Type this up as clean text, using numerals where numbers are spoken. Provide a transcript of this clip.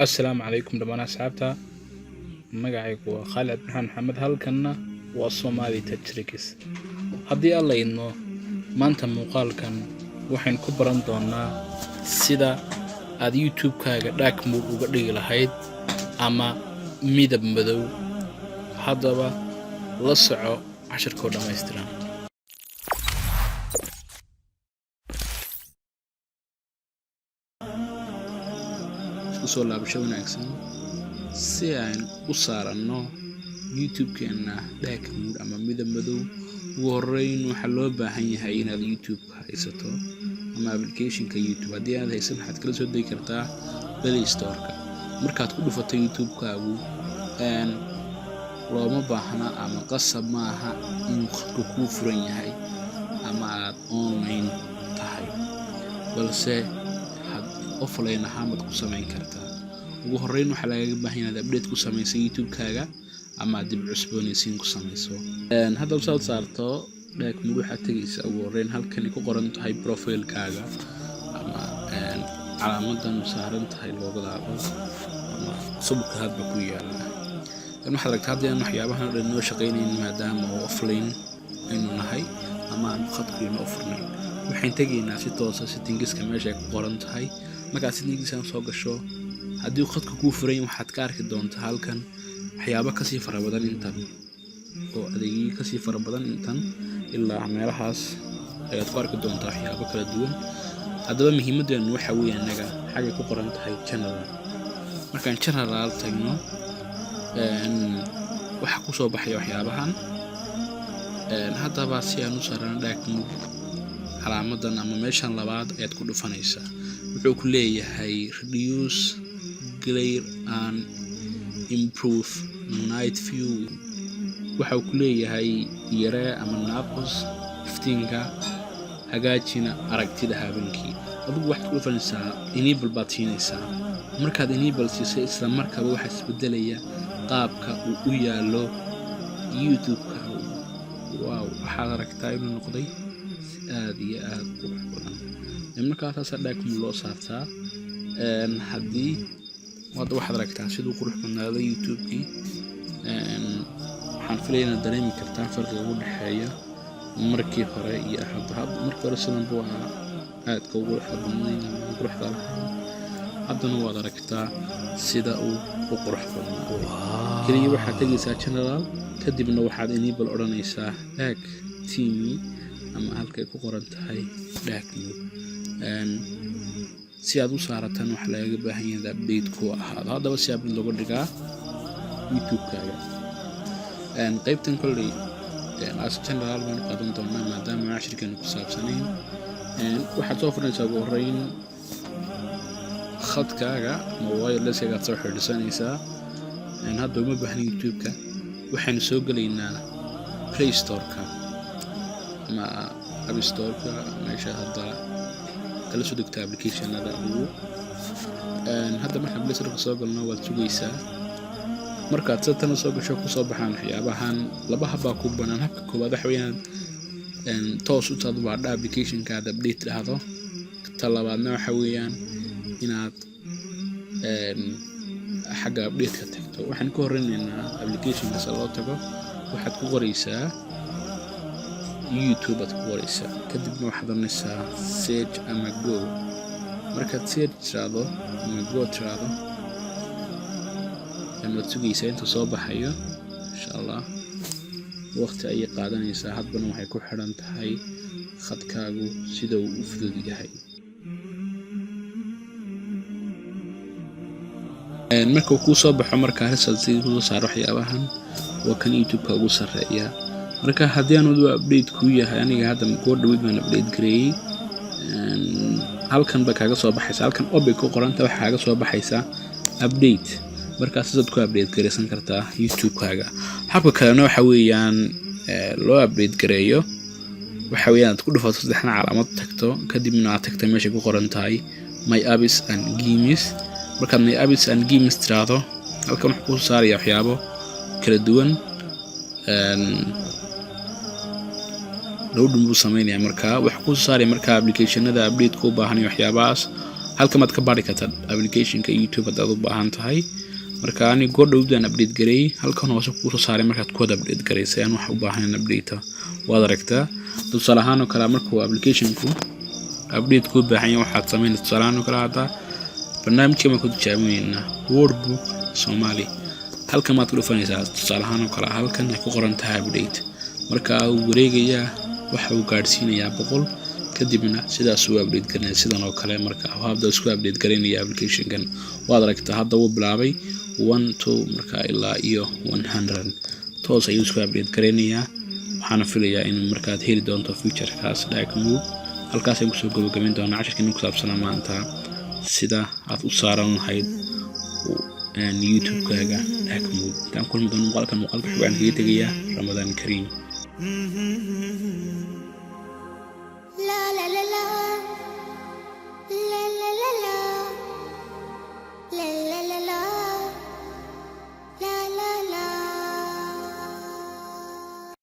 السلام عليكم دمان أصحابتا magacaygu waa Khalid Maxamed halkanna waa Somali Tech Tricks haddii alla idmo maanta muuqaalkan waxaan ku baran doonaa sida aad YouTube-kaaga dark mode uga dhigi lahayd ama midab madow haddaba la soco casharkoo dhammaystiran soo laabasho wanaagsan si aan u saarano YouTube-keena dark mode ama midab madow ugu horeyn waxa loo baahan yahay inaad YouTube haysato ama application-ka YouTube haddii aad haysan waxaad kala soo degi kartaa Play Store-ka markaad ku dhufato YouTube-kaagu looma baahna ama qasab maaha inuu khadku kuu furan yahay ama aad online tahay balse offline ahaan ku samayn kartaa ugu horeyn waxa laga baahan yahay update ku samayso YouTube-kaaga ama dib cusboonaysiin ku samayso hadda soo saarto dark mode waxa tagaysa ugu horeyn halkan ku qoran tahay profile-kaaga ama calaamadan saaran tahay loogadaada ama subka hadba ku yaala waxaad aragtaa haddii waxyaabahan dhan noo shaqeynayeen maadaama offline aynu nahay ama aan khadkiina u furnayn waxaan tagaynaa si toos ah settingska meesha ay ku qoran tahay markaad settingsan soo gasho haddii khadku kuu furan yahay waxaad ka arki doontaa halkan waxyaabo ka sii fara badan intan oo adeegyo ka sii fara badan intan ilaa meelahaas ayaad ku arki doontaa waxyaabo kala duwan haddaba muhiimadeenu waxa weeye anaga xagga ku qoran tahay general markaan general tagno waxa ku soo baxay waxyaabahan haddaba si aan u saarno dark mode calaamadan ama meeshan labaad ayaad ku dhufanaysaa wuxuu ku leeyahay reduce glare and improve night view waxa uu ku leeyahay yare ama naaqus iftiinka hagaajina aragtida habeenkii adigu waxaad ku dhufanaysaa enable baad siinaysaa markaad enable siisay isla markaaba waxa isbedelaya qaabka uu u yaalo YouTube-ka wow waxaad aragtaa inuu noqday aad iyo aad qurux badan markaas dark mode loo saartaa haddii waxaad aragtaa siduu qurux badnaaday YouTube-kii waxaan filayaa dareemi kartaa farqiga u dhaxeeya markii hore iyo hadda markii hore sidan buu ahaa aad ka ugu quruxda haddana waad aragtaa sida uu u qurux badnaaday kaliya waxaad tagaysaa general kadibna waxaad enable odhanaysaa dark theme ama halkay ku qoran tahay dark mode si aad u saaratan waxa laga baahan yahay update ku ahaado haddaba si aad looga dhigaa YouTube-kaaga qaybtan kulli as general baan qaadan doonaa maadaama casharkeenu ku saabsanayn waxaad soo furanaysaa ugu horeyn khadkaaga ama wireless-kaaga soo xidhiidhsanaysaa hadda uma baahna YouTube-ka waxaanu soo gelaynaa Play Store-ka ama App Store-ka meesha hadda kala soo degtaa application-nada ugu hadda markaan Play Store-ka soo galno waad sugaysaa markaad tan soo gasho ku soo baxaan waxyaabahan laba hab ku banaan habka koowaad waxa weeyaan toos u taad waa application-kaada update dhahdo talabaadna waxa weeyaan inaad xagga update-ka tagto waxaan ku horeynaynaa application-ka loo tago waxaad ku qoraysaa YouTube aad ku qoraysaa kadibna waxaad oranaysaa search ama go markaad search tiraahdo ama go tiraahdo waad sugaysaa inta soo baxayo insha Allah waqti ay qaadanaysaa hadbana waxay ku xiran tahay khadkaagu sida uu u fudud yahay marka uu soo baxo marka result-ka soo saaro waxyaabahan waa kan YouTube-ka ugu sareeya marka haddii aan uu update ku yahay aniga hadda ku dhaweyd baan update gareeyay halkan ba kaaga soo baxaysa halkan obi ku qoranta waxa kaaga soo baxaysa update markaas aad ku update gareysan kartaa YouTube-kaaga habka kalena waxa weeyaan loo update gareeyo waxa weeyaan ku dhufato saddexna calaamad tagto kadibna aad tagto meesha ku qoran tahay my apps and games marka my apps and games tiraahdo halkan waxa ku saaraya waxyaabo kala duwan loo dhumbu sameynaya marka wax ku saaray marka application-nada update ku baahan waxyaabaas halka maad ka baari kartaa applicationka YouTube hadaad u baahan tahay marka ani goordhowdaan update gareey halkan hoose ku soo saaray markaad ku update gareysay aan wax u baahan update waad aragtaa tusaale ahaan oo kala markuu applicationku update ku baahan yahay waxaad sameyn tusaale ahaan oo kala hada barnaamijka ma ku tijaabinayna Wordbook Somali halkan maad ku dhufanaysaa tusaale ahaan oo kala halkan ay ku qoran tahay update marka uu wareegaya waxa uu gaarsiinayaa 100 kadibna sidaas uu update gareynaa sidan oo kale marka habda isku update gareynaya application-kan waad aragtaa hadda uu bilaabay 1 2 marka ilaa iyo 100 toos ayuu isku update gareynayaa waxaan filayaa in markaad heli doonto feature-kaas dark mode halkaas ay ku soo gabagabeyn doonaa casharkan ku saabsan maanta sida aad u saaran lahayd YouTube-kaaga dark mode tan kulmi doono muuqaalka xubaan kaga tagaya Ramadan Kareem la la la la la la la la